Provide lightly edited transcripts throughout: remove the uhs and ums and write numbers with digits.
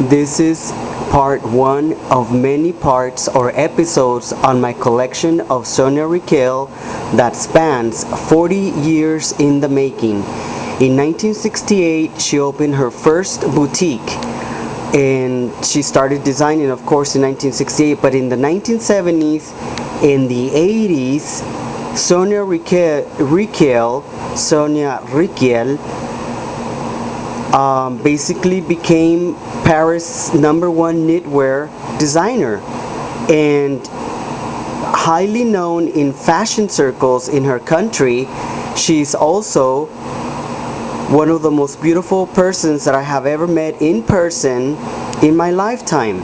This is part one of many parts or episodes on my collection of Sonia Rykiel that spans 40 years in the making. In 1968, she opened her first boutique, and she started designing, of course, in 1968, but in the 1970s and the 80s, Sonia Rykiel basically became Paris' #1 knitwear designer and highly known in fashion circles in her country. She's also one of the most beautiful persons that I have ever met in person in my lifetime.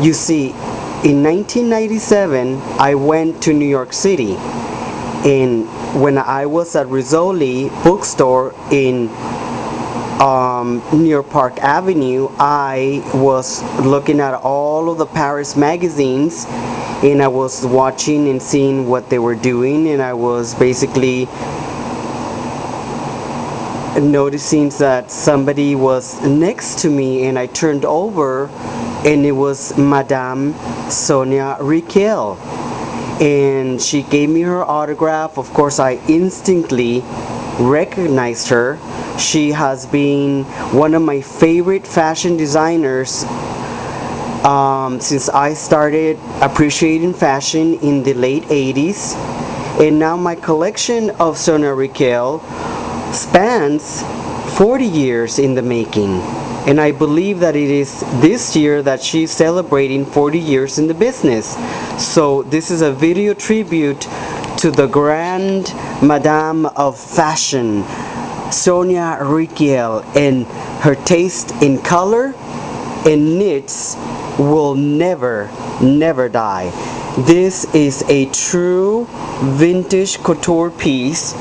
You see, in 1997, I went to New York City, and when I was at Rizzoli bookstore in near Park Avenue, I was looking at all of the Paris magazines, and I was watching and seeing what they were doing, and I was basically noticing that somebody was next to me, and I turned over, and it was Madame Sonia Rykiel, and she gave me her autograph. Of course, I instantly recognized her. She has been one of my favorite fashion designers since I started appreciating fashion in the late 80s, and now my collection of Sonia Rykiel spans 40 years in the making, and I believe that it is this year that she's celebrating 40 years in the business. So this is a video tribute to the grand Madame of Fashion, Sonia Rykiel, and her taste in color and knits will never die. This is a true vintage couture piece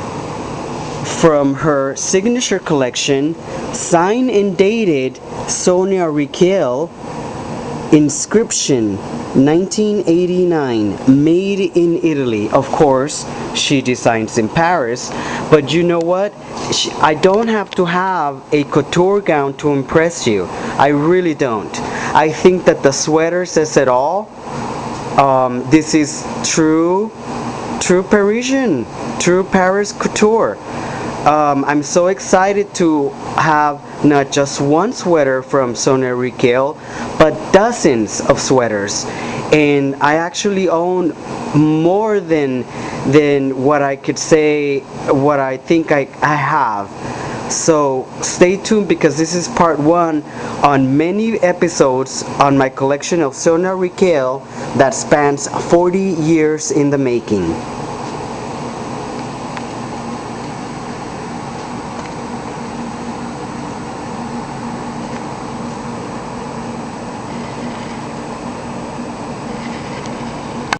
from her signature collection, signed and dated Sonia Rykiel, Inscription 1989, made in Italy. Of course, she designs in Paris, but you know what? I don't have to have a couture gown to impress you. I really don't. I think that the sweater says it all. This is true Parisian, true Paris couture. I'm so excited to have not just one sweater from Sonia Rykiel, but dozens of sweaters, and I actually own more than what I could say, what I think I have. So stay tuned, because this is part one on many episodes on my collection of Sonia Rykiel that spans 40 years in the making.